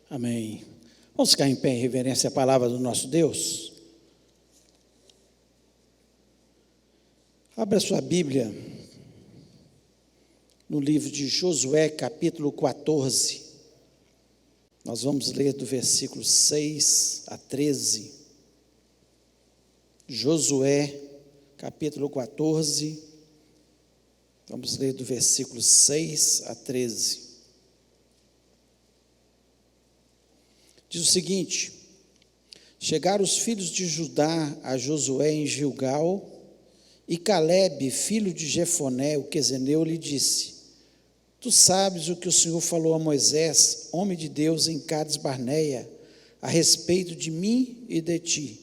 Amém. Vamos ficar em pé em reverência à palavra do nosso Deus. Abra sua Bíblia no livro de Josué, capítulo 14. Nós vamos ler do versículo 6 a 13. Josué, capítulo 14. Vamos ler do versículo 6 a 13. Diz o seguinte: chegaram os filhos de Judá a Josué em Gilgal, e Calebe, filho de Jefoné, o quezeneu, lhe disse: Tu sabes o que o Senhor falou a Moisés, homem de Deus, em Cades Barneia, a respeito de mim e de ti.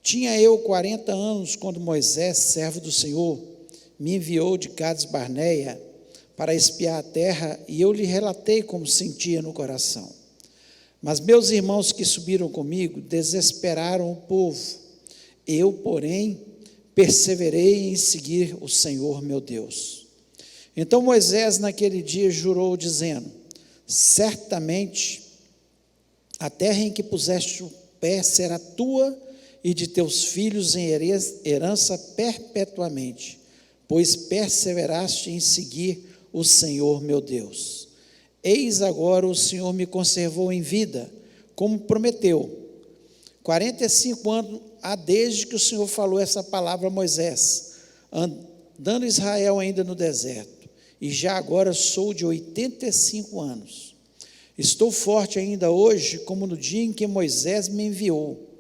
Tinha eu 40 anos quando Moisés, servo do Senhor, me enviou de Cades Barneia para espiar a terra, e eu lhe relatei como sentia no coração. Mas meus irmãos que subiram comigo desesperaram o povo. Eu, porém, perseverei em seguir o Senhor meu Deus. Então Moisés naquele dia jurou, dizendo: certamente a terra em que puseste o pé será tua e de teus filhos em herança perpetuamente, pois perseveraste em seguir o Senhor meu Deus. Eis agora o Senhor me conservou em vida, como prometeu. 45 anos há desde que o Senhor falou essa palavra a Moisés, andando Israel ainda no deserto, e já agora sou de 85 anos. Estou forte ainda hoje, como no dia em que Moisés me enviou.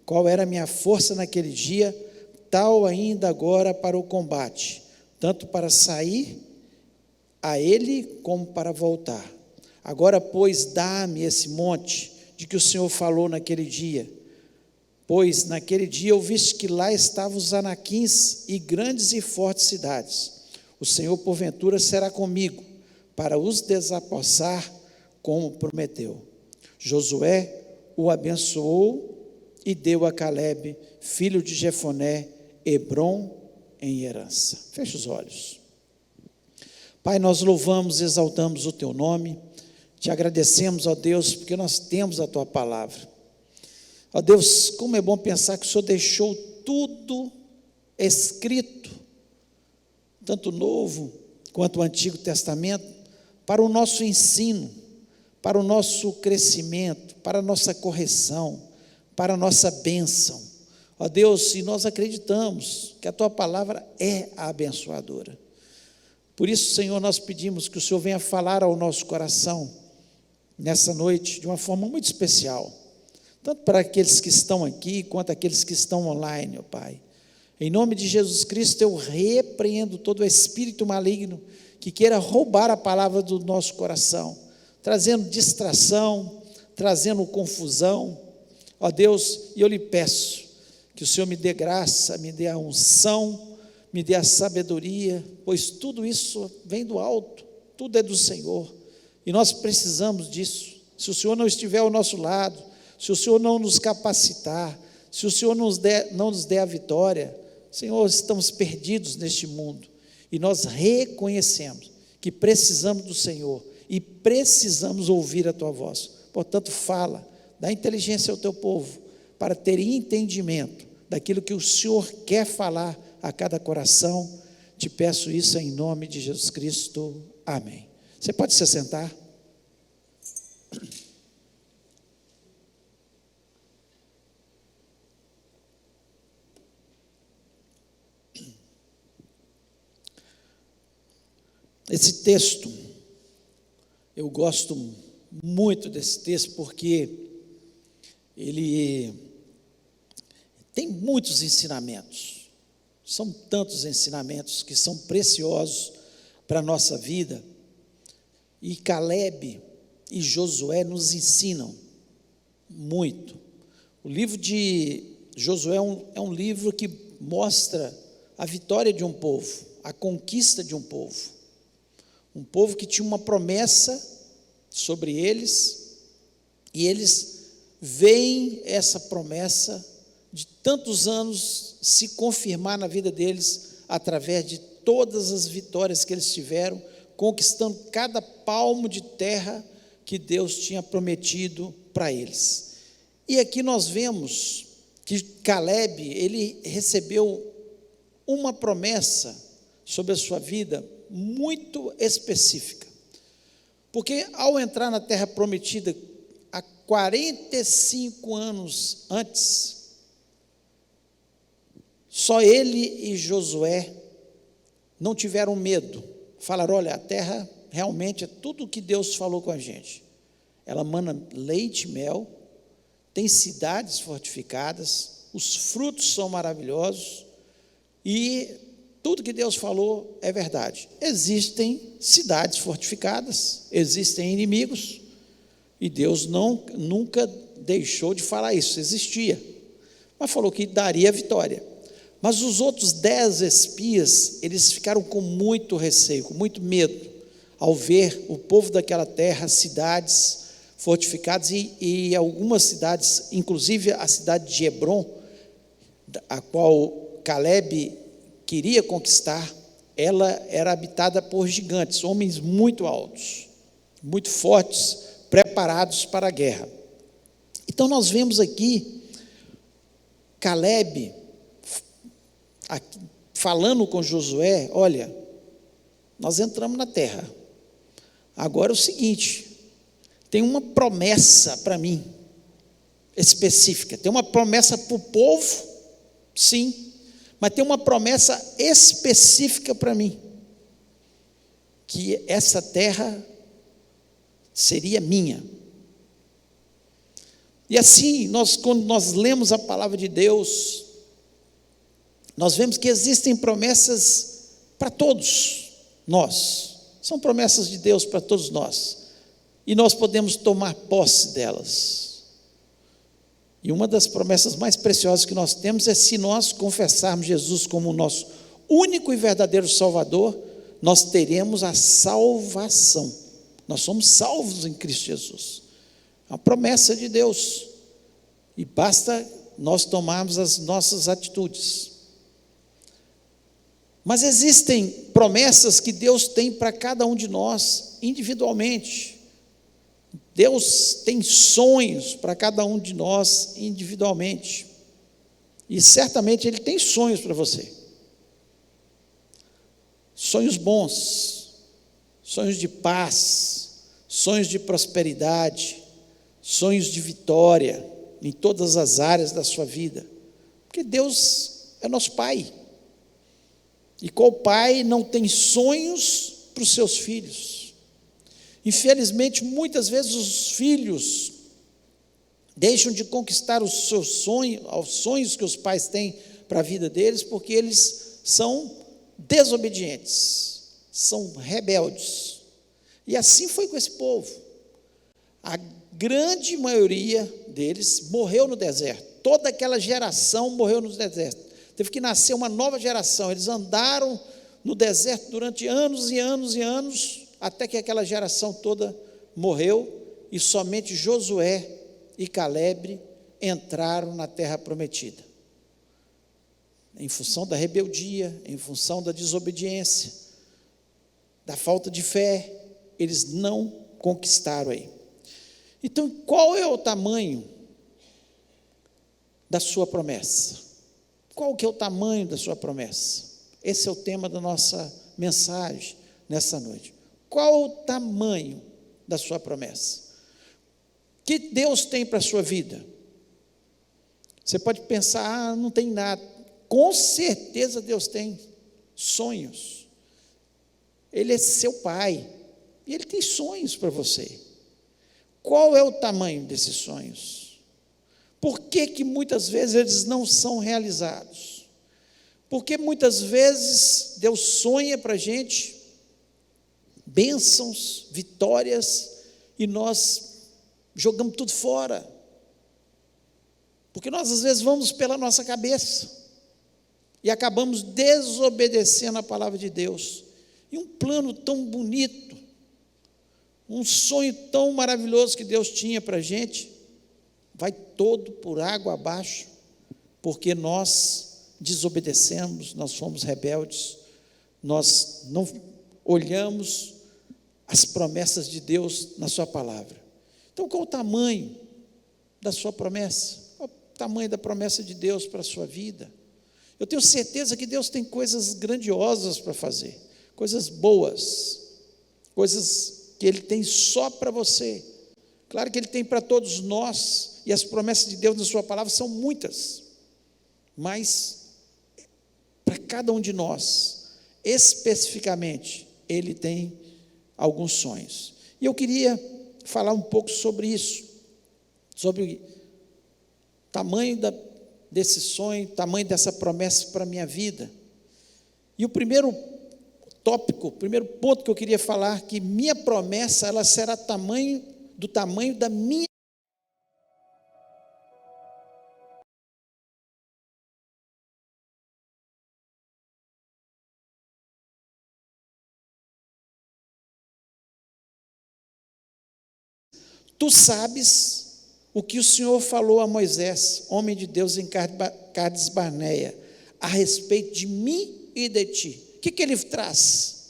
Qual era a minha força naquele dia, tal ainda agora para o combate, tanto para sair a ele como para voltar. Agora, pois, dá-me esse monte de que o Senhor falou naquele dia, pois naquele dia ouviste que lá estavam os anaquins e grandes e fortes cidades. O Senhor, porventura, será comigo, para os desapossar, como prometeu. Josué o abençoou e deu a Calebe, filho de Jefoné, Hebrom em herança. Feche os olhos. Pai, nós louvamos e exaltamos o Teu nome, te agradecemos, ó Deus, porque nós temos a Tua palavra. Ó Deus, como é bom pensar que o Senhor deixou tudo escrito, tanto o Novo quanto o Antigo Testamento, para o nosso ensino, para o nosso crescimento, para a nossa correção, para a nossa bênção. Ó Deus, e nós acreditamos que a Tua palavra é a abençoadora. Por isso, Senhor, nós pedimos que o Senhor venha falar ao nosso coração nessa noite de uma forma muito especial, tanto para aqueles que estão aqui quanto aqueles que estão online, ó Pai. Em nome de Jesus Cristo, eu repreendo todo espírito maligno que queira roubar a palavra do nosso coração, trazendo distração, trazendo confusão. Ó Deus, e eu lhe peço que o Senhor me dê graça, me dê a unção, me dê a sabedoria, pois tudo isso vem do alto, tudo é do Senhor, e nós precisamos disso. Se o Senhor não estiver ao nosso lado, se o Senhor não nos capacitar, se o Senhor não nos der a vitória, Senhor, estamos perdidos neste mundo, e nós reconhecemos que precisamos do Senhor, e precisamos ouvir a Tua voz. Portanto, fala, dá inteligência ao Teu povo, para ter entendimento daquilo que o Senhor quer falar a cada coração. Te peço isso em nome de Jesus Cristo, amém. Você pode se sentar? Esse texto, eu gosto muito desse texto, porque ele tem muitos ensinamentos. São tantos ensinamentos que são preciosos para a nossa vida, e Calebe e Josué nos ensinam muito. O livro de Josué é um livro que mostra a vitória de um povo, a conquista de um povo que tinha uma promessa sobre eles, e eles veem essa promessa de tantos anos se confirmar na vida deles, através de todas as vitórias que eles tiveram, conquistando cada palmo de terra, que Deus tinha prometido para eles. E aqui nós vemos que Caleb, ele recebeu uma promessa sobre a sua vida muito específica. Porque ao entrar na terra prometida, há 45 anos antes, só ele e Josué não tiveram medo. Falaram: olha, a terra realmente é tudo o que Deus falou com a gente. Ela mana leite e mel, tem cidades fortificadas, os frutos são maravilhosos e tudo que Deus falou é verdade. Existem cidades fortificadas, existem inimigos, e Deus nunca deixou de falar isso, existia, mas falou que daria vitória. Mas os outros 10 espias, eles ficaram com muito receio, com muito medo, ao ver o povo daquela terra, cidades fortificadas, e algumas cidades, inclusive a cidade de Hebrom, a qual Caleb queria conquistar, ela era habitada por gigantes, homens muito altos, muito fortes, preparados para a guerra. Então nós vemos aqui Caleb falando com Josué: olha, nós entramos na terra, agora é o seguinte, tem uma promessa para mim, específica, tem uma promessa para o povo, sim, mas tem uma promessa específica para mim, que essa terra seria minha. E assim, quando nós lemos a palavra de Deus, nós vemos que existem promessas para todos nós, são promessas de Deus para todos nós, e nós podemos tomar posse delas. E uma das promessas mais preciosas que nós temos é: se nós confessarmos Jesus como o nosso único e verdadeiro Salvador, nós teremos a salvação. Nós somos salvos em Cristo Jesus. É uma promessa de Deus. E basta nós tomarmos as nossas atitudes. Mas existem promessas que Deus tem para cada um de nós individualmente. Deus tem sonhos para cada um de nós individualmente. E certamente Ele tem sonhos para você. Sonhos bons, sonhos de paz, sonhos de prosperidade, sonhos de vitória em todas as áreas da sua vida. Porque Deus é nosso Pai. E qual pai não tem sonhos para os seus filhos? Infelizmente, muitas vezes os filhos deixam de conquistar os sonhos que os pais têm para a vida deles, porque eles são desobedientes, são rebeldes. E assim foi com esse povo. A grande maioria deles morreu no deserto. Toda aquela geração morreu no deserto. Teve que nascer uma nova geração. Eles andaram no deserto durante anos e anos e anos, até que aquela geração toda morreu, e somente Josué e Caleb entraram na terra prometida. Em função da rebeldia, em função da desobediência, da falta de fé, eles não conquistaram aí. Então, qual é o tamanho da sua promessa? Qual que é o tamanho da sua promessa? Esse é o tema da nossa mensagem nessa noite. Qual o tamanho da sua promessa? O que Deus tem para a sua vida? Você pode pensar: não tem nada. Com certeza Deus tem sonhos. Ele é seu Pai, e Ele tem sonhos para você. Qual é o tamanho desses sonhos? Por que muitas vezes eles não são realizados? Porque muitas vezes Deus sonha para a gente bênçãos, vitórias, e nós jogamos tudo fora, porque nós às vezes vamos pela nossa cabeça, e acabamos desobedecendo a palavra de Deus, e um plano tão bonito, um sonho tão maravilhoso que Deus tinha para a gente, vai todo por água abaixo, porque nós desobedecemos, nós fomos rebeldes, nós não olhamos as promessas de Deus na sua palavra. Então, qual o tamanho da sua promessa? Qual o tamanho da promessa de Deus para a sua vida? Eu tenho certeza que Deus tem coisas grandiosas para fazer, coisas boas, coisas que Ele tem só para você. Claro que Ele tem para todos nós, e as promessas de Deus na sua palavra são muitas, mas para cada um de nós, especificamente, Ele tem alguns sonhos. E eu queria falar um pouco sobre isso, sobre o tamanho desse sonho, tamanho dessa promessa para a minha vida. E o primeiro tópico, o primeiro ponto que eu queria falar, que minha promessa, ela será do tamanho da minha. Tu sabes o que o Senhor falou a Moisés, homem de Deus em Cades Barneia, a respeito de mim e de ti. O que ele traz?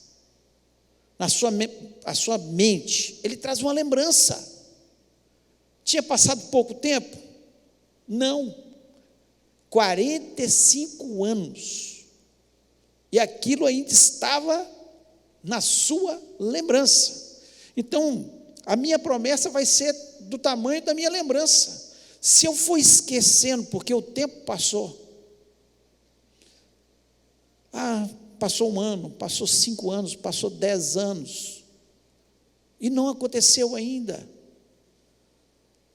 A sua mente, ele traz uma lembrança. Tinha passado pouco tempo? Não. 45 anos. E aquilo ainda estava na sua lembrança. Então, a minha promessa vai ser do tamanho da minha lembrança. Se eu for esquecendo, porque o tempo passou. Passou 1 ano, passou 5 anos, passou 10 anos. E não aconteceu ainda.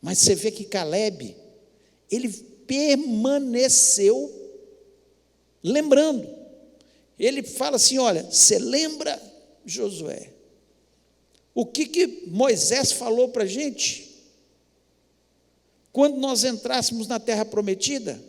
Mas você vê que Caleb, ele permaneceu lembrando. Ele fala assim, olha, você lembra, Josué, o que Moisés falou para a gente? Quando nós entrássemos na terra prometida,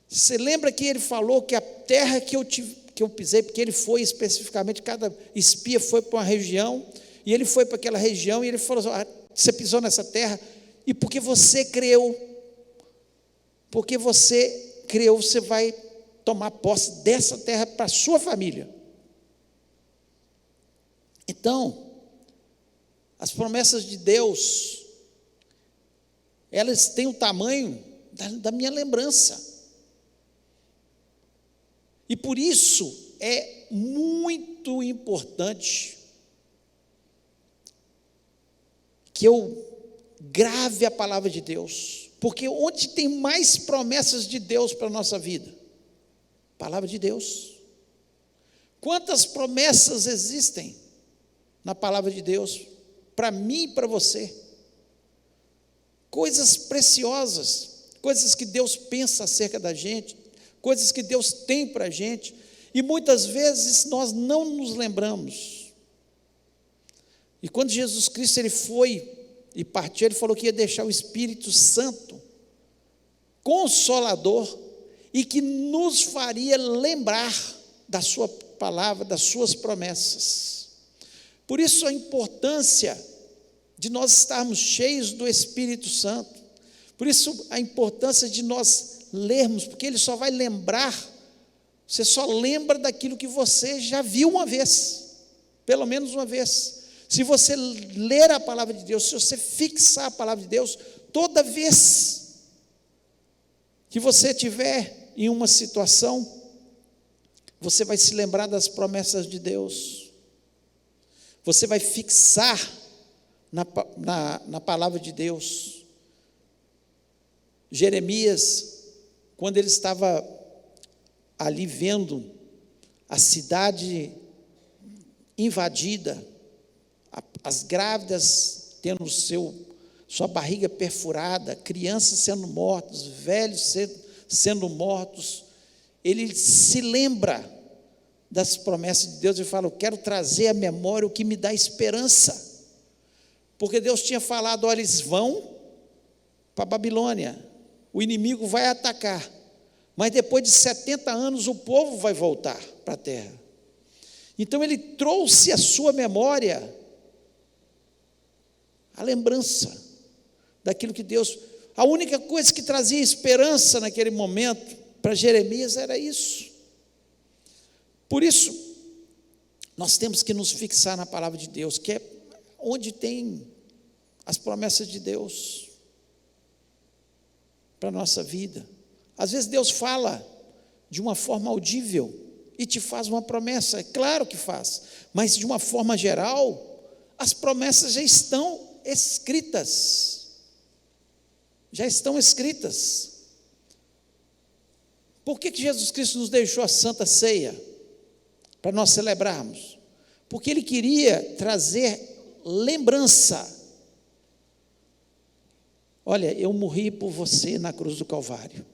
você lembra que ele falou que a terra que eu pisei, porque ele foi especificamente, cada espia foi para uma região, e ele foi para aquela região, e ele falou assim, você pisou nessa terra, e porque você creu, você vai tomar posse dessa terra para a sua família. Então, as promessas de Deus, elas têm o tamanho da minha lembrança. E por isso é muito importante que eu grave a palavra de Deus, porque onde tem mais promessas de Deus para a nossa vida? Palavra de Deus. Quantas promessas existem na palavra de Deus? Para mim e para você, coisas preciosas, coisas que Deus pensa acerca da gente, coisas que Deus tem para a gente, e muitas vezes nós não nos lembramos. E quando Jesus Cristo ele foi e partiu, ele falou que ia deixar o Espírito Santo, Consolador, e que nos faria lembrar da sua palavra, das suas promessas. Por isso a importância de nós estarmos cheios do Espírito Santo, por isso a importância de nós lermos, porque ele só vai lembrar, você só lembra daquilo que você já viu uma vez, pelo menos uma vez. Se você ler a palavra de Deus, se você fixar a palavra de Deus, toda vez que você estiver em uma situação, você vai se lembrar das promessas de Deus. Você vai fixar na palavra de Deus. Jeremias, quando ele estava ali vendo a cidade invadida, as grávidas tendo sua barriga perfurada, crianças sendo mortas, velhos sendo mortos, ele se lembra das promessas de Deus e fala, eu quero trazer à memória o que me dá esperança, porque Deus tinha falado, olha, eles vão para a Babilônia, o inimigo vai atacar, mas depois de 70 anos o povo vai voltar para a terra. Então ele trouxe à sua memória a lembrança daquilo que Deus, a única coisa que trazia esperança naquele momento para Jeremias era isso. Por isso, nós temos que nos fixar na palavra de Deus, que é onde tem as promessas de Deus para a nossa vida. Às vezes Deus fala de uma forma audível e te faz uma promessa, é claro que faz, mas de uma forma geral, as promessas já estão escritas. Já estão escritas. Por que Jesus Cristo nos deixou a Santa Ceia? Para nós celebrarmos. Porque Ele queria trazer lembrança. Olha, eu morri por você na cruz do Calvário.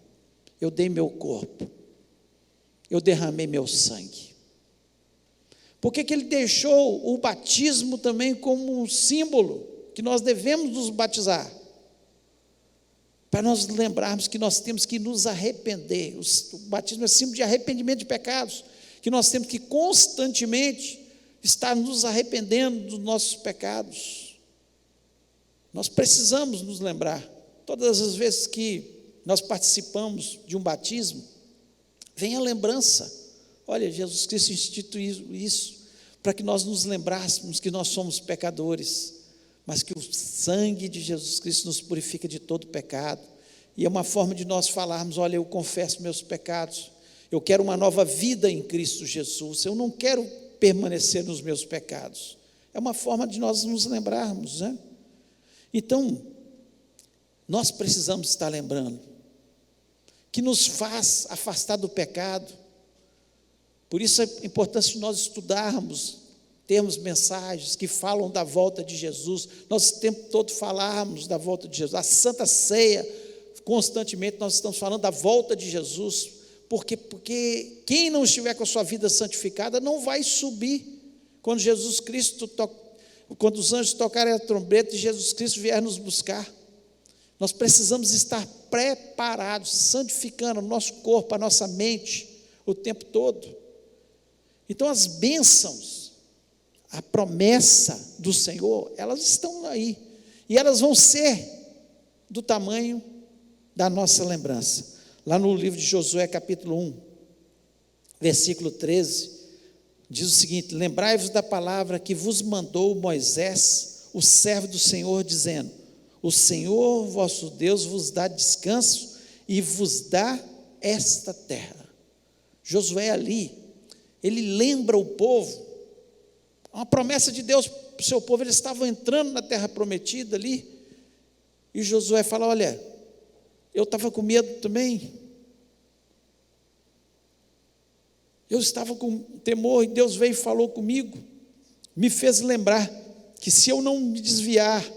Eu dei meu corpo. Eu derramei meu sangue. Por que Ele deixou o batismo também como um símbolo que nós devemos nos batizar? Para nós lembrarmos que nós temos que nos arrepender. O batismo é símbolo de arrependimento de pecados, que nós temos que constantemente estar nos arrependendo dos nossos pecados. Nós precisamos nos lembrar. Todas as vezes que nós participamos de um batismo, vem a lembrança. Olha, Jesus Cristo instituiu isso para que nós nos lembrássemos que nós somos pecadores, mas que o sangue de Jesus Cristo nos purifica de todo pecado, e é uma forma de nós falarmos: olha, eu confesso meus pecados, eu quero uma nova vida em Cristo Jesus, eu não quero permanecer nos meus pecados. É uma forma de nós nos lembrarmos, né? Então, nós precisamos estar lembrando, que nos faz afastar do pecado. Por isso a importância de nós estudarmos, termos mensagens que falam da volta de Jesus, nós o tempo todo falarmos da volta de Jesus. A Santa Ceia, constantemente nós estamos falando da volta de Jesus, porque quem não estiver com a sua vida santificada não vai subir quando Jesus Cristo, quando os anjos tocarem a trombeta e Jesus Cristo vier nos buscar. Nós precisamos estar preparados, santificando o nosso corpo, a nossa mente, o tempo todo. Então as bênçãos, a promessa do Senhor, elas estão aí, e elas vão ser do tamanho da nossa lembrança. Lá no livro de Josué, capítulo 1, versículo 13, diz o seguinte: lembrai-vos da palavra que vos mandou Moisés, o servo do Senhor, dizendo: o Senhor vosso Deus vos dá descanso e vos dá esta terra. Josué ali, ele lembra o povo, uma promessa de Deus para o seu povo. Eles estavam entrando na terra prometida ali, e Josué fala: olha, eu estava com medo também, eu estava com temor, e Deus veio e falou comigo, me fez lembrar que se eu não me desviar,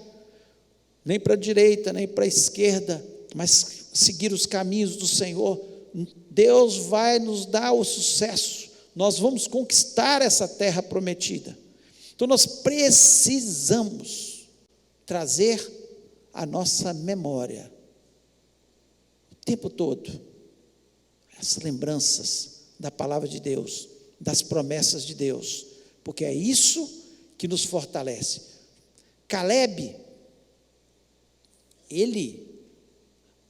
nem para a direita, nem para a esquerda, mas seguir os caminhos do Senhor, Deus vai nos dar o sucesso, nós vamos conquistar essa terra prometida. Então nós precisamos trazer a nossa memória, o tempo todo, as lembranças da palavra de Deus, das promessas de Deus, porque é isso que nos fortalece. Caleb, ele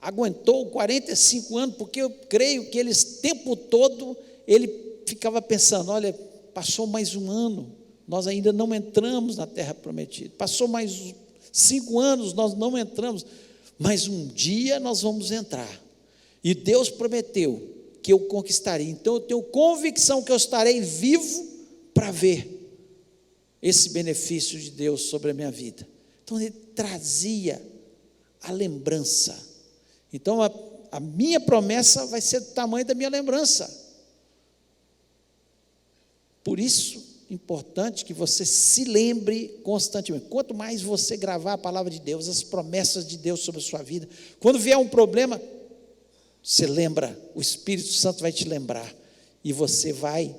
aguentou 45 anos, porque eu creio que ele, esse tempo todo, ele ficava pensando: olha, passou mais um ano, nós ainda não entramos na terra prometida, passou mais 5 anos, nós não entramos, mas um dia nós vamos entrar, e Deus prometeu que eu conquistaria, então eu tenho convicção que eu estarei vivo para ver esse benefício de Deus sobre a minha vida. Então ele trazia a lembrança. Então a minha promessa vai ser do tamanho da minha lembrança. Por isso, importante que você se lembre constantemente. Quanto mais você gravar a palavra de Deus, as promessas de Deus sobre a sua vida, quando vier um problema, você lembra, o Espírito Santo vai te lembrar, e você vai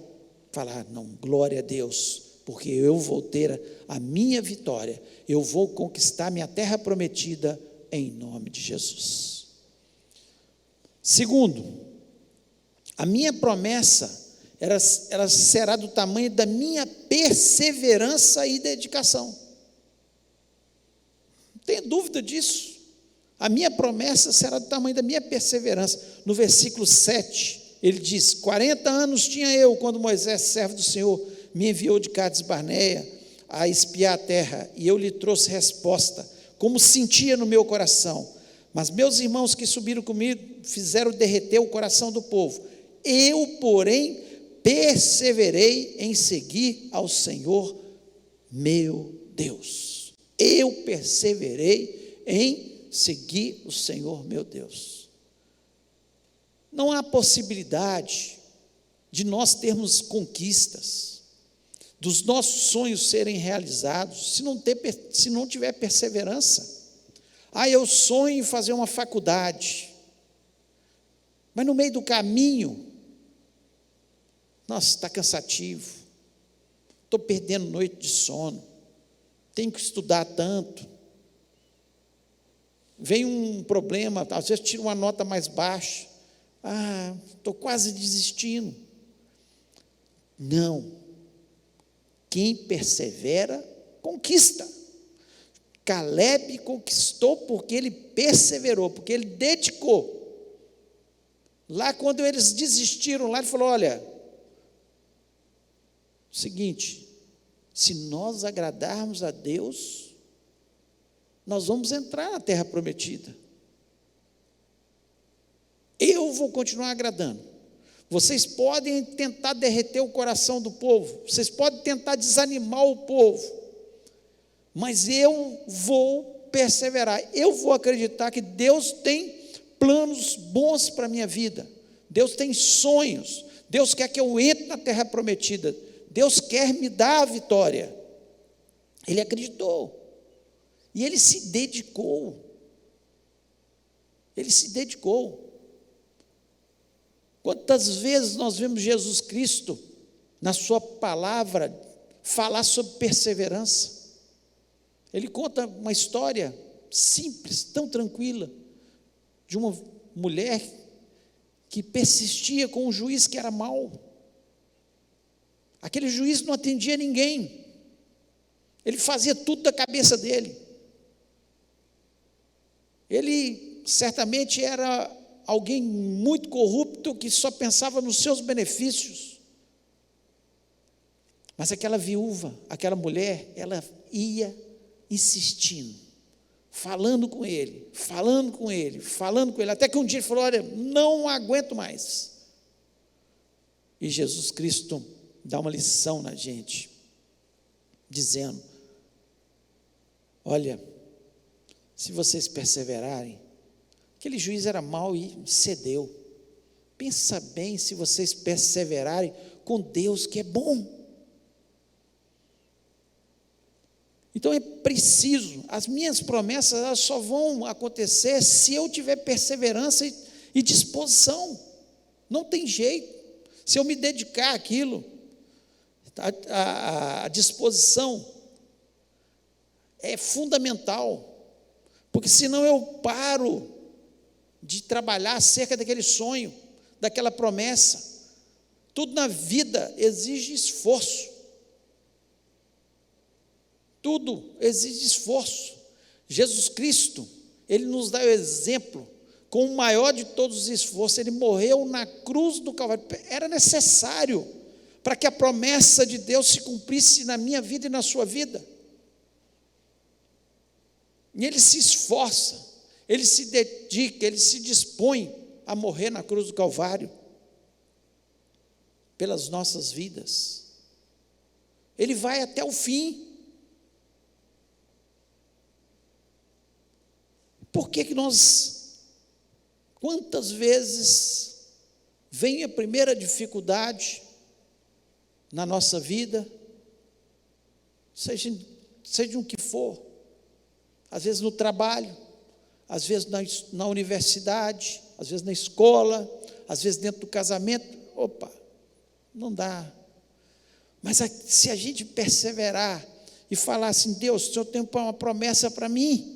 falar: não, glória a Deus, porque eu vou ter a minha vitória, eu vou conquistar minha terra prometida em nome de Jesus. Segundo, a minha promessa, ela será do tamanho da minha perseverança e dedicação. Não tenha dúvida disso. A minha promessa será do tamanho da minha perseverança. No versículo 7, ele diz: 40 anos tinha eu, quando Moisés, servo do Senhor, me enviou de Cades Barneia a espiar a terra, e eu lhe trouxe resposta, como sentia no meu coração. Mas meus irmãos que subiram comigo fizeram derreter o coração do povo. Eu, porém, perseverei em seguir ao Senhor meu Deus. Eu perseverei em seguir o Senhor meu Deus. Não há possibilidade de nós termos conquistas, dos nossos sonhos serem realizados, se não tiver perseverança. Eu sonho em fazer uma faculdade, mas no meio do caminho, nossa, está cansativo, estou perdendo noite de sono, tenho que estudar tanto, vem um problema, às vezes tiro uma nota mais baixa, estou quase desistindo. Não, quem persevera, conquista. Caleb conquistou porque ele perseverou, porque ele dedicou. Lá quando eles desistiram, lá ele falou, olha, seguinte, se nós agradarmos a Deus, nós vamos entrar na terra prometida. Eu vou continuar agradando. Vocês podem tentar derreter o coração do povo, vocês podem tentar desanimar o povo, mas eu vou perseverar, eu vou acreditar que Deus tem planos bons para a minha vida, Deus tem sonhos, Deus quer que eu entre na terra prometida, Deus quer me dar a vitória. Ele acreditou, e ele se dedicou, Quantas vezes nós vemos Jesus Cristo, na sua palavra, falar sobre perseverança? Ele conta uma história simples, tão tranquila, de uma mulher que persistia com um juiz que era mau. Aquele juiz não atendia ninguém, ele fazia tudo da cabeça dele. Ele certamente era alguém muito corrupto, que só pensava nos seus benefícios. Mas aquela viúva, aquela mulher, ela ia insistindo, falando com ele, até que um dia ele falou, olha, não aguento mais. E Jesus Cristo dá uma lição na gente, dizendo, olha, se vocês perseverarem, aquele juiz era mau e cedeu. Pensa bem se vocês perseverarem com Deus que é bom. Então é preciso, as minhas promessas elas só vão acontecer se eu tiver perseverança e disposição. Não tem jeito. Se eu me dedicar àquilo, a disposição é fundamental, porque senão eu paro de trabalhar acerca daquele sonho, daquela promessa. Tudo na vida exige esforço. Tudo exige esforço. Jesus Cristo, ele nos dá o exemplo, com o maior de todos os esforços, ele morreu na cruz do Calvário. Era necessário para que a promessa de Deus se cumprisse na minha vida e na sua vida. E ele se esforça, ele se dedica, ele se dispõe a morrer na cruz do Calvário, pelas nossas vidas. Ele vai até o fim. Por que quantas vezes vem a primeira dificuldade na nossa vida, seja o que for, às vezes no trabalho, às vezes na universidade, às vezes na escola, às vezes dentro do casamento, não dá. Mas se a gente perseverar e falar assim, Deus, o Senhor tem uma promessa para mim,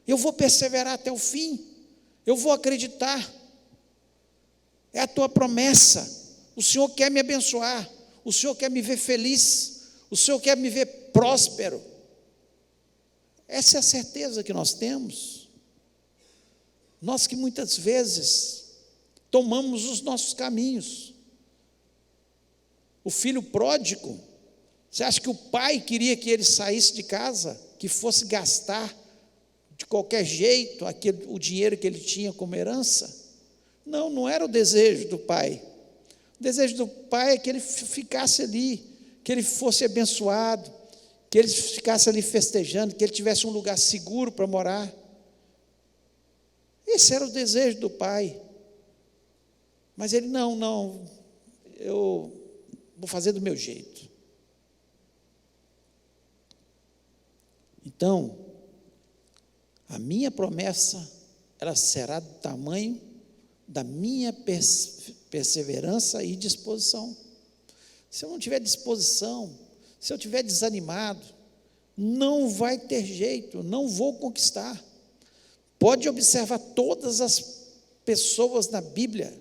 eu vou perseverar até o fim, eu vou acreditar, é a tua promessa, o Senhor quer me abençoar, o Senhor quer me ver feliz, o Senhor quer me ver próspero. Essa é a certeza que nós temos. Nós que muitas vezes tomamos os nossos caminhos. O filho pródigo, Você acha que o pai queria que ele saísse de casa, que fosse gastar de qualquer jeito o dinheiro que ele tinha como herança? Não, não era o desejo do pai. O desejo do pai é que ele ficasse ali, que ele fosse abençoado, que ele ficasse ali festejando, que ele tivesse um lugar seguro para morar. Esse era o desejo do pai. Mas ele, não, eu vou fazer do meu jeito. Então, a minha promessa, ela será do tamanho da minha perseverança e disposição. Se eu não tiver disposição, se eu tiver desanimado, não vai ter jeito, não vou conquistar. Pode observar todas as pessoas na Bíblia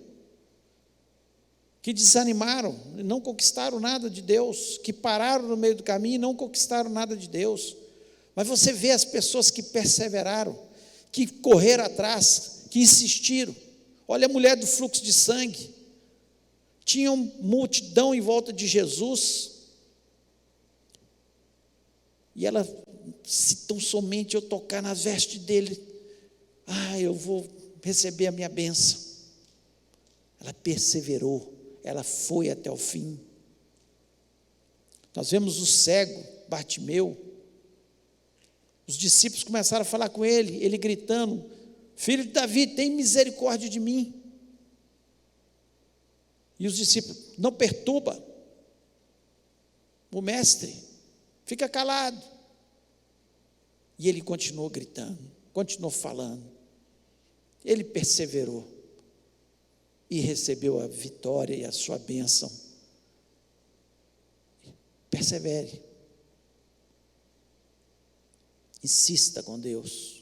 que desanimaram, não conquistaram nada de Deus, que pararam no meio do caminho e não conquistaram nada de Deus. Mas você vê as pessoas que perseveraram, que correram atrás, que insistiram. Olha a mulher do fluxo de sangue. Tinha uma multidão em volta de Jesus. E ela, se tão somente eu tocar nas vestes dele, eu vou receber a minha bênção. Ela perseverou, ela foi até o fim. Nós vemos o cego, Bartimeu. Os discípulos começaram a falar com ele, ele gritando: filho de Davi, tem misericórdia de mim. E os discípulos: não perturba o mestre, fica calado. E ele continuou gritando, continuou falando. Ele perseverou e recebeu a vitória e a sua bênção. Persevere. Insista com Deus.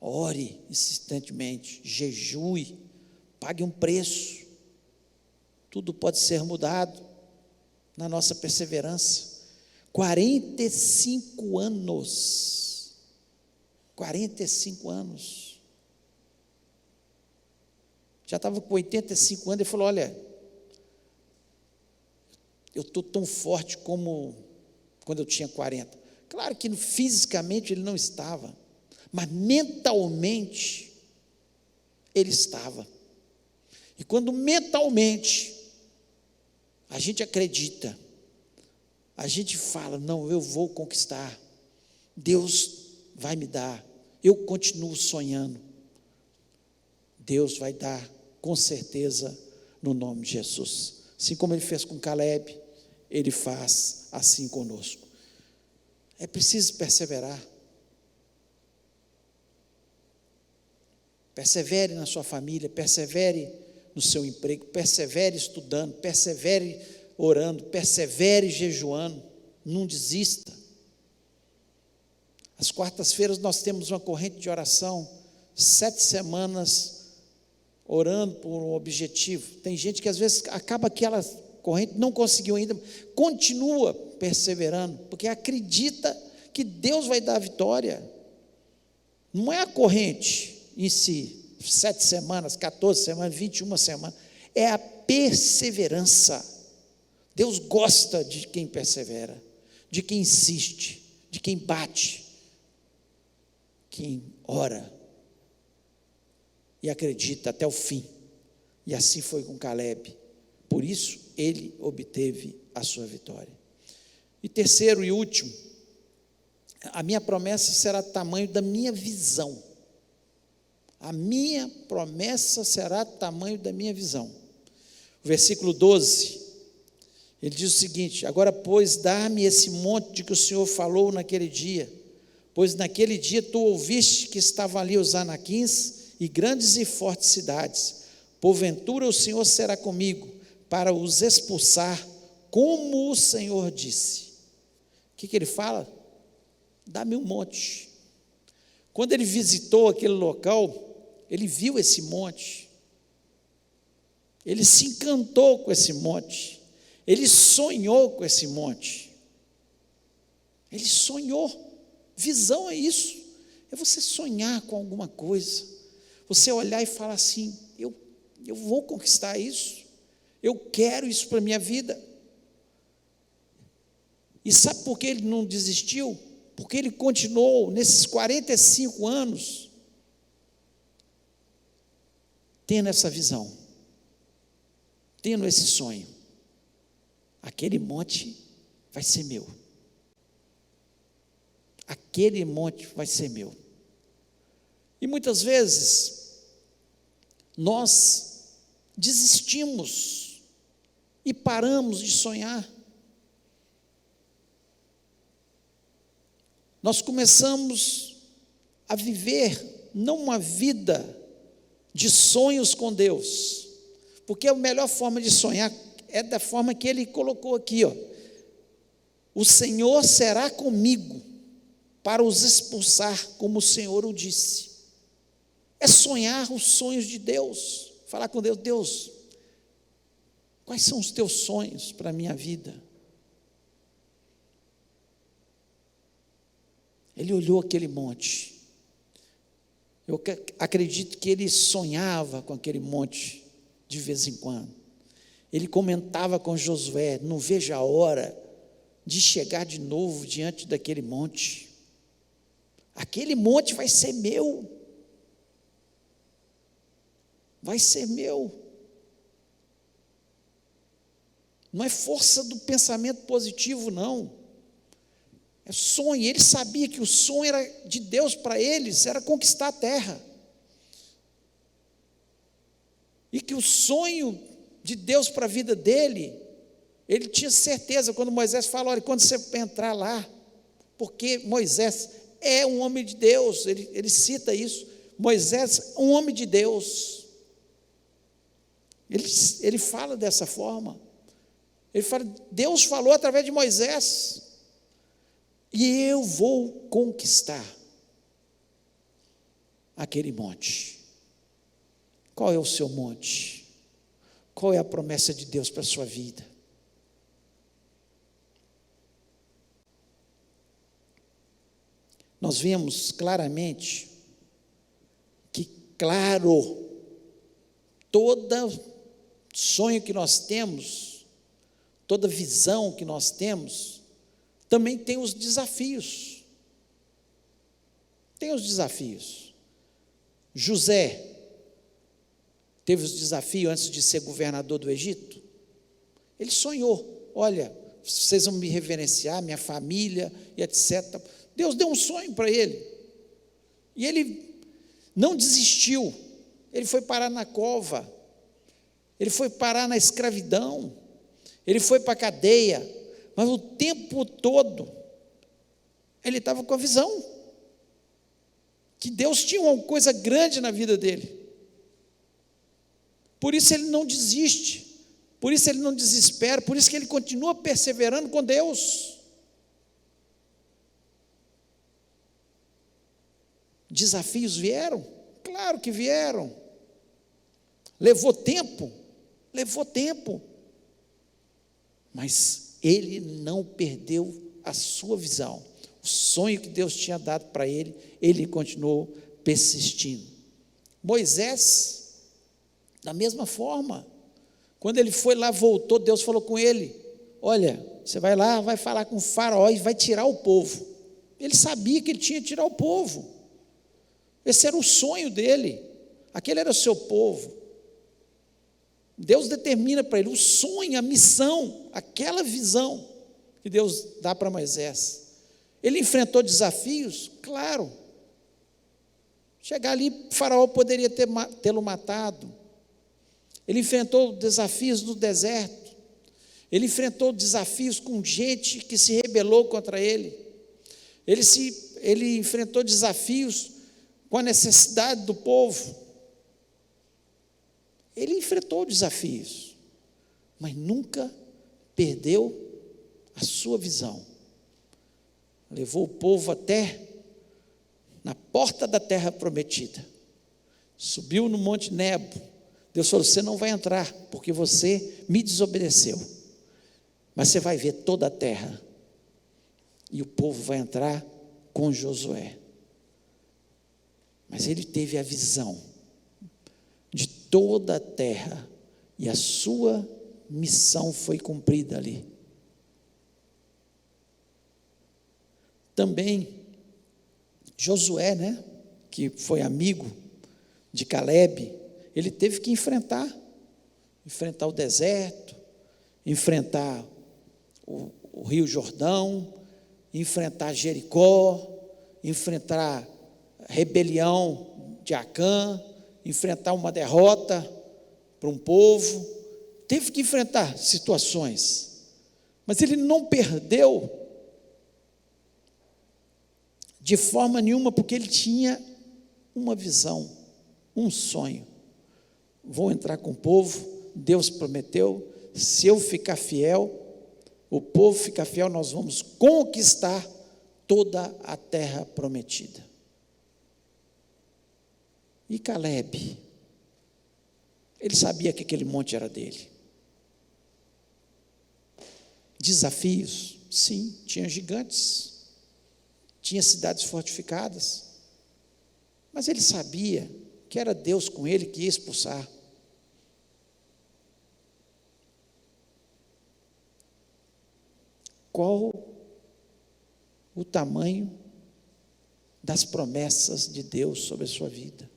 Ore insistentemente, jejue, pague um preço. Tudo pode ser mudado na nossa perseverança. 45 anos. 45 anos. Já estava com 85 anos, ele falou: olha, eu estou tão forte como quando eu tinha 40. Claro que fisicamente ele não estava, mas mentalmente ele estava. E quando mentalmente a gente acredita, a gente fala: não, eu vou conquistar, Deus vai me dar, eu continuo sonhando, Deus vai dar, com certeza, no nome de Jesus. Assim como ele fez com Caleb, ele faz assim conosco. É preciso perseverar. Persevere na sua família, persevere no seu emprego, persevere estudando, persevere orando, persevere jejuando, não desista. Às quartas-feiras nós temos uma corrente de oração, 7 semanas orando por um objetivo. Tem gente que às vezes acaba aquela corrente, não conseguiu ainda, continua perseverando, porque acredita que Deus vai dar a vitória. Não é a corrente em si, 7 semanas, 14 semanas, 21 semanas, é a perseverança. Deus gosta de quem persevera, de quem insiste, de quem bate, quem ora e acredita até o fim. E assim foi com Caleb. Por isso ele obteve a sua vitória. E terceiro e último, a minha promessa será do tamanho da minha visão. A minha promessa será do tamanho da minha visão. O versículo 12, ele diz o seguinte: agora, pois, dá-me esse monte de que o Senhor falou naquele dia, pois naquele dia tu ouviste que estavam ali os anaquins e grandes e fortes cidades. Porventura o Senhor será comigo para os expulsar, como o Senhor disse. O que ele fala? Dá-me um monte. Quando ele visitou aquele local, ele viu esse monte, ele se encantou com esse monte, ele sonhou com esse monte, ele sonhou. Visão é isso, é você sonhar com alguma coisa, você olhar e falar assim: eu vou conquistar isso, eu quero isso para a minha vida. E sabe por que ele não desistiu? Porque ele continuou nesses 45 anos tendo essa visão, tendo esse sonho. Aquele monte vai ser meu. Aquele monte vai ser meu. E muitas vezes nós desistimos e paramos de sonhar. Nós começamos a viver não uma vida de sonhos com Deus, porque a melhor forma de sonhar é da forma que ele colocou aqui, ó. O Senhor será comigo para os expulsar, como o Senhor o disse. É sonhar os sonhos de Deus, falar com Deus: Deus, quais são os teus sonhos para a minha vida? Ele olhou aquele monte. Eu acredito que ele sonhava com aquele monte de vez em quando. Ele comentava com Josué: não vejo a hora de chegar de novo diante daquele monte. Aquele monte vai ser meu. Vai ser meu. Não é força do pensamento positivo, não. É sonho. Ele sabia que o sonho era de Deus para eles, era conquistar a terra. E que o sonho de Deus para a vida dele, ele tinha certeza, quando Moisés fala: olha, quando você entrar lá, porque Moisés é um homem de Deus, ele cita isso, Moisés, um homem de Deus, ele fala dessa forma, ele fala: Deus falou através de Moisés, e eu vou conquistar aquele monte. Qual é o seu monte? Qual é a promessa de Deus para a sua vida? Nós vemos claramente que, claro, todo sonho que nós temos, toda visão que nós temos, também tem os desafios. Tem os desafios. José teve os desafios antes de ser governador do Egito. Ele sonhou: olha, vocês vão me reverenciar, minha família, e etc. Deus deu um sonho para ele. E ele não desistiu. Ele foi parar na cova. Ele foi parar na escravidão. Ele foi para a cadeia. Mas o tempo todo ele estava com a visão que Deus tinha uma coisa grande na vida dele. Por isso ele não desiste, por isso ele não desespera, por isso que ele continua perseverando com Deus. Desafios vieram? Claro que vieram. Levou tempo? Levou tempo. Mas ele não perdeu a sua visão. O sonho que Deus tinha dado para ele, ele continuou persistindo. Moisés, da mesma forma, quando ele foi lá, voltou, Deus falou com ele: olha, você vai lá, vai falar com o faraó e vai tirar o povo. Ele sabia que ele tinha que tirar o povo. Esse era o sonho dele. Aquele era o seu povo. Deus determina para ele o sonho, a missão, aquela visão que Deus dá para Moisés. Ele enfrentou desafios? Claro. Chegar ali, o faraó poderia tê-lo matado. Ele enfrentou desafios no deserto. Ele enfrentou desafios com gente que se rebelou contra ele. Ele enfrentou desafios com a necessidade do povo. Ele enfrentou desafios, mas nunca perdeu a sua visão. Levou o povo até na porta da terra prometida. Subiu no Monte Nebo. Deus falou: você não vai entrar, porque você me desobedeceu. Mas você vai ver toda a terra. E o povo vai entrar com Josué. Mas ele teve a visão de toda a terra, e a sua missão foi cumprida ali. Também Josué, né, que foi amigo de Calebe, ele teve que enfrentar o deserto, enfrentar o Rio Jordão, enfrentar Jericó, enfrentar a rebelião de Acã, enfrentar uma derrota para um povo, teve que enfrentar situações, mas ele não perdeu de forma nenhuma, porque ele tinha uma visão, um sonho. Vou entrar com o povo, Deus prometeu, se eu ficar fiel, o povo ficar fiel, nós vamos conquistar toda a terra prometida. E Calebe, ele sabia que aquele monte era dele. Desafios, sim, tinha gigantes, tinha cidades fortificadas, mas ele sabia que era Deus com ele que ia expulsar. Qual o tamanho das promessas de Deus sobre a sua vida?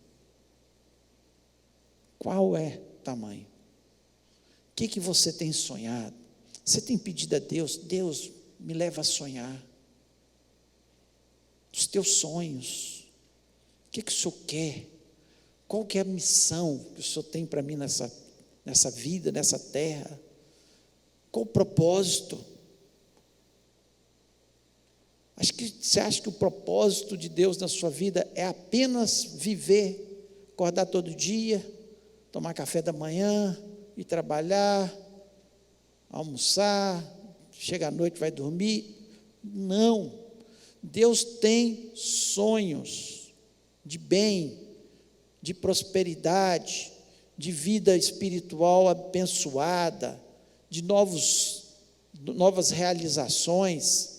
Qual é o tamanho? O que você tem sonhado? Você tem pedido a Deus, Deus me leva a sonhar. Os teus sonhos, o que o Senhor quer? Qual que é a missão que o Senhor tem para mim nessa vida, nessa terra? Qual o propósito? Você acha que o propósito de Deus na sua vida é apenas viver, acordar todo dia, tomar café da manhã, ir trabalhar, almoçar, chega à noite, vai dormir? Não. Deus tem sonhos de bem, de prosperidade, de vida espiritual abençoada, de novas realizações.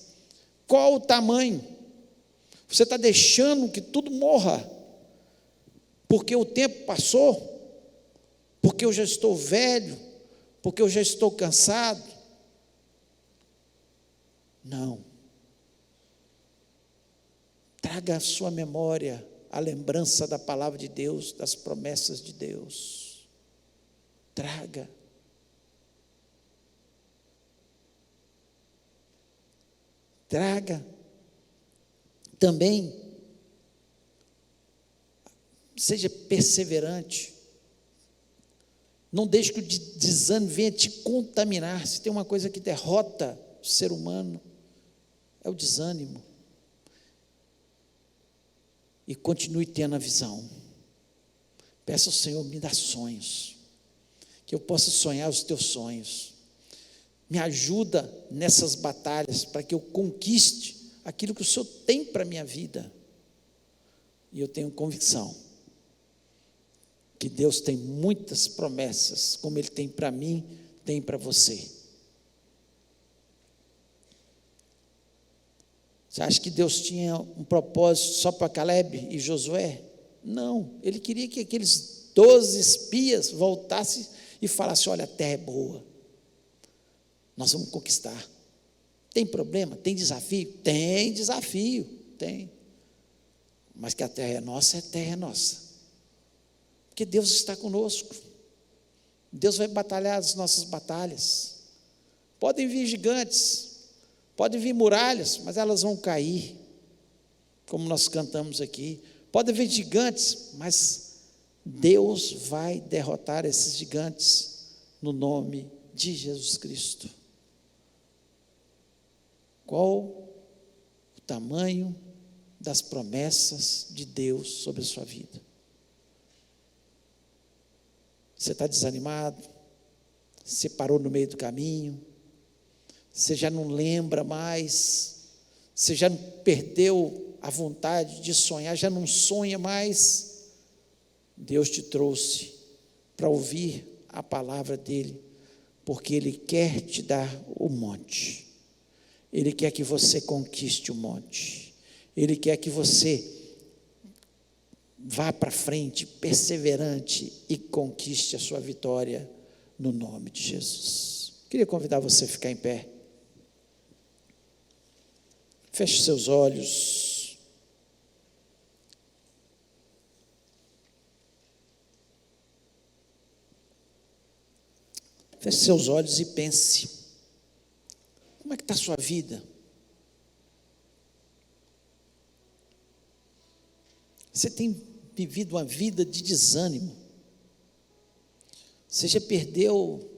Qual o tamanho? Você está deixando que tudo morra, porque o tempo passou, porque eu já estou velho, porque eu já estou cansado? Não. Traga à sua memória a lembrança da palavra de Deus, das promessas de Deus. Traga. Traga. Também, seja perseverante. Não deixe que o desânimo venha te contaminar. Se tem uma coisa que derrota o ser humano, é o desânimo. E continue tendo a visão. Peça ao Senhor, me dá sonhos, que eu possa sonhar os teus sonhos. Me ajuda nessas batalhas, para que eu conquiste aquilo que o Senhor tem para a minha vida. E eu tenho convicção que Deus tem muitas promessas, como Ele tem para mim, tem para você. Você acha que Deus tinha um propósito só para Calebe e Josué? Não, Ele queria que aqueles 12 espias voltassem e falassem: olha, a terra é boa, nós vamos conquistar. Tem problema? Tem desafio? Tem desafio, tem. Mas que a terra é nossa, porque Deus está conosco. Deus vai batalhar as nossas batalhas. Podem vir gigantes, podem vir muralhas, mas elas vão cair, como nós cantamos aqui. Podem vir gigantes, mas Deus vai derrotar esses gigantes no nome de Jesus Cristo. Qual o tamanho das promessas de Deus sobre a sua vida? Você está desanimado? Você parou no meio do caminho? Você já não lembra mais? Você já perdeu a vontade de sonhar? Já não sonha mais? Deus te trouxe para ouvir a palavra dEle, porque Ele quer te dar o monte. Ele quer que você conquiste o monte. Ele quer que você vá para frente, perseverante, e conquiste a sua vitória no nome de Jesus. Queria convidar você a ficar em pé. Feche seus olhos. Feche seus olhos e pense. Como é que está a sua vida? Você tem vivido uma vida de desânimo. Você já perdeu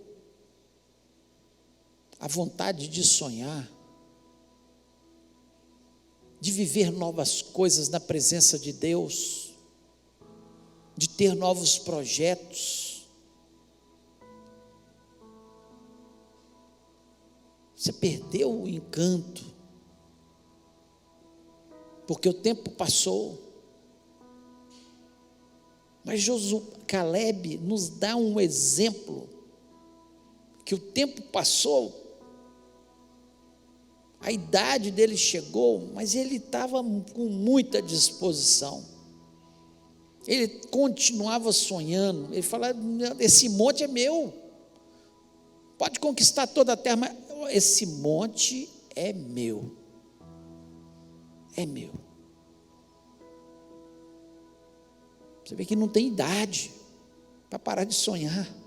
a vontade de sonhar, de viver novas coisas na presença de Deus, de ter novos projetos. Você perdeu o encanto, porque o tempo passou. Mas Caleb nos dá um exemplo, que o tempo passou, a idade dele chegou, mas ele estava com muita disposição, ele continuava sonhando, ele falava: esse monte é meu, pode conquistar toda a terra, mas esse monte é meu, é meu. Você vê que não tem idade para parar de sonhar.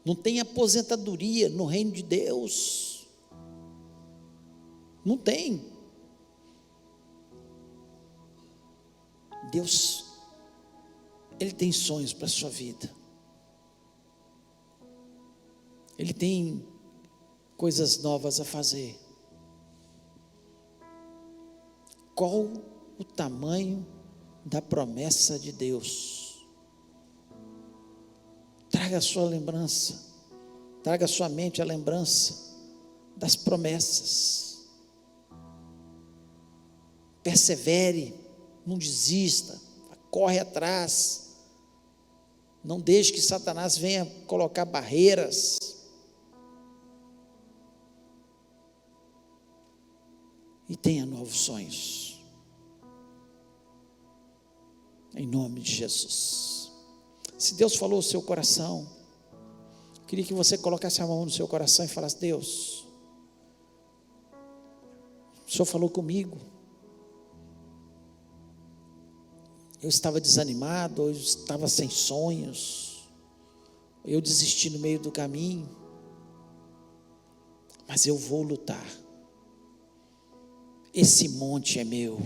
Não tem aposentadoria no reino de Deus. Não tem. Deus, Ele tem sonhos para a sua vida. Ele tem coisas novas a fazer. Qual o tamanho da promessa de Deus? Traga a sua lembrança, traga à sua mente a lembrança das promessas. Persevere, não desista, corre atrás, não deixe que Satanás venha colocar barreiras. E tenha novos sonhos, em nome de Jesus. Se Deus falou o seu coração, eu queria que você colocasse a mão no seu coração e falasse: Deus, o Senhor falou comigo, eu estava desanimado, eu estava sem sonhos, eu desisti no meio do caminho, mas eu vou lutar. Esse monte é meu,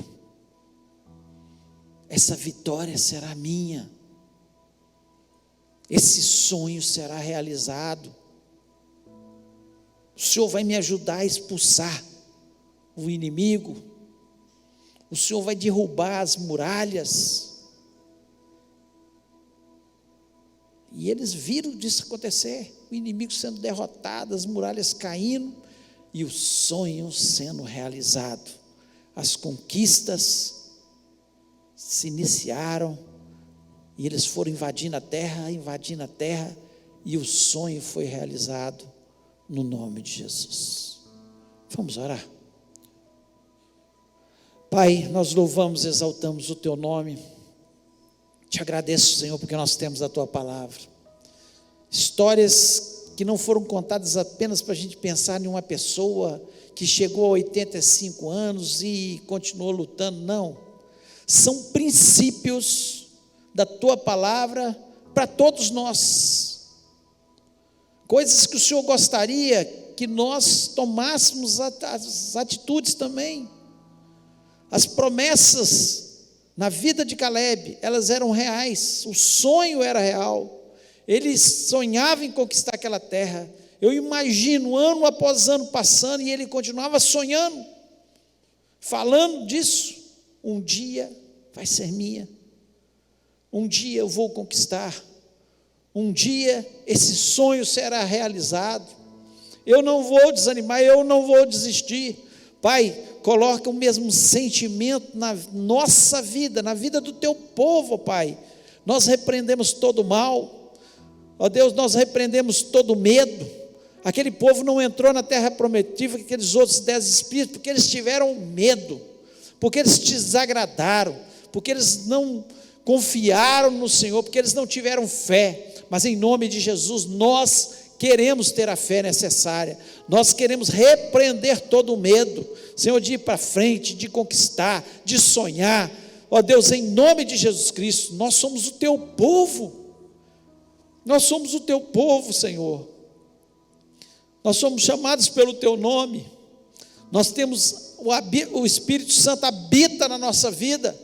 essa vitória será minha, esse sonho será realizado. O Senhor vai me ajudar a expulsar o inimigo, o Senhor vai derrubar as muralhas. E eles viram disso acontecer, o inimigo sendo derrotado, as muralhas caindo, e o sonho sendo realizado. As conquistas se iniciaram, e eles foram invadindo a terra, e o sonho foi realizado no nome de Jesus. Vamos orar. Pai, nós louvamos e exaltamos o Teu nome, te agradeço, Senhor, porque nós temos a Tua palavra, histórias que não foram contadas apenas para a gente pensar em uma pessoa que chegou a 85 anos e continuou lutando, não, são princípios da Tua palavra para todos nós, coisas que o Senhor gostaria que nós tomássemos as atitudes também. As promessas na vida de Caleb, elas eram reais, o sonho era real, ele sonhava em conquistar aquela terra. Eu imagino ano após ano passando, e ele continuava sonhando, falando disso: um dia vai ser minha, um dia eu vou conquistar, um dia esse sonho será realizado, eu não vou desanimar, eu não vou desistir. Pai, coloca o mesmo sentimento na nossa vida, na vida do Teu povo, Pai. Nós repreendemos todo mal, ó Deus, nós repreendemos todo medo. Aquele povo não entrou na terra prometida, aqueles outros 10 espíritos, porque eles tiveram medo, porque eles te desagradaram, porque eles não confiaram no Senhor, porque eles não tiveram fé. Mas em nome de Jesus, nós queremos ter a fé necessária, nós queremos repreender todo o medo, Senhor, de ir para frente, de conquistar, de sonhar. Ó Deus, em nome de Jesus Cristo, nós somos o teu povo, nós somos o teu povo, Senhor, nós somos chamados pelo teu nome, nós temos o Espírito Santo habita na nossa vida,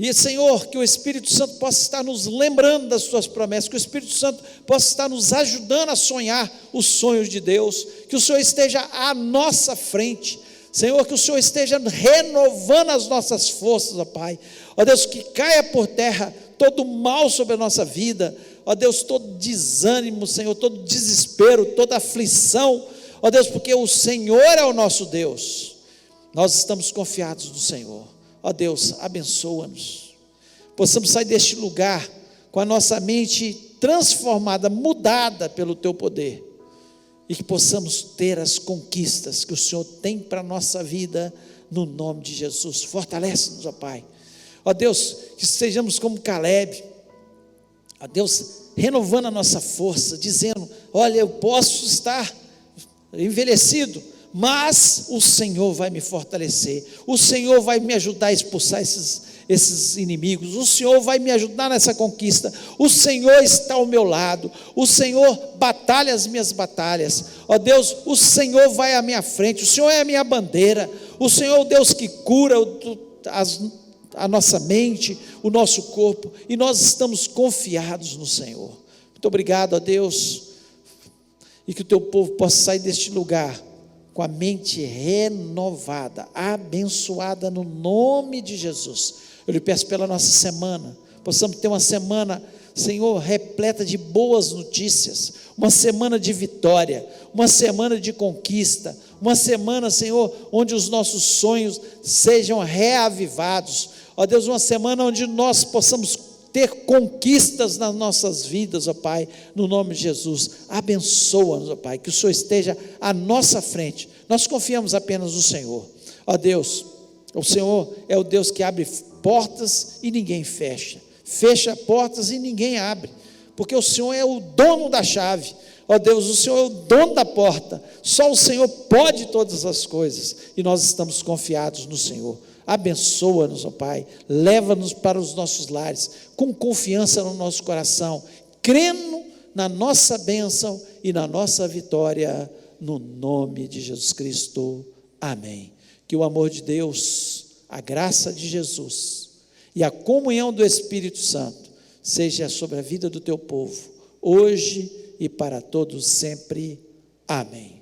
e Senhor, que o Espírito Santo possa estar nos lembrando das tuas promessas, que o Espírito Santo possa estar nos ajudando a sonhar os sonhos de Deus, que o Senhor esteja à nossa frente, Senhor, que o Senhor esteja renovando as nossas forças, ó Pai, ó Deus, que caia por terra todo mal sobre a nossa vida, ó Deus, todo desânimo, Senhor, todo desespero, toda aflição, ó Deus, porque o Senhor é o nosso Deus, nós estamos confiados no Senhor, ó Deus, abençoa-nos, possamos sair deste lugar com a nossa mente transformada, mudada pelo teu poder, e que possamos ter as conquistas que o Senhor tem para a nossa vida, no nome de Jesus. Fortalece-nos, ó Pai, ó Deus, que sejamos como Caleb, ó Deus, renovando a nossa força, dizendo: olha, eu posso estar envelhecido, mas o Senhor vai me fortalecer, o Senhor vai me ajudar a expulsar esses inimigos, o Senhor vai me ajudar nessa conquista, o Senhor está ao meu lado, o Senhor batalha as minhas batalhas, ó Deus, o Senhor vai à minha frente, o Senhor é a minha bandeira, o Senhor é o Deus que cura a nossa mente, o nosso corpo, e nós estamos confiados no Senhor. Muito obrigado, ó Deus, e que o teu povo possa sair deste lugar com a mente renovada, abençoada no nome de Jesus. Eu lhe peço pela nossa semana, possamos ter uma semana, Senhor, repleta de boas notícias, uma semana de vitória, uma semana de conquista, uma semana, Senhor, onde os nossos sonhos sejam reavivados, ó Deus, uma semana onde nós possamos ter conquistas nas nossas vidas, ó Pai, no nome de Jesus. Abençoa-nos, ó Pai, que o Senhor esteja à nossa frente, nós confiamos apenas no Senhor, ó Deus, o Senhor é o Deus que abre portas e ninguém fecha, fecha portas e ninguém abre, porque o Senhor é o dono da chave, ó Deus, o Senhor é o dono da porta, só o Senhor pode todas as coisas, e nós estamos confiados no Senhor. Abençoa-nos, ó Pai, leva-nos para os nossos lares, com confiança no nosso coração, crendo na nossa bênção e na nossa vitória, no nome de Jesus Cristo, amém. Que o amor de Deus, a graça de Jesus e a comunhão do Espírito Santo seja sobre a vida do teu povo, hoje e para todos sempre, amém.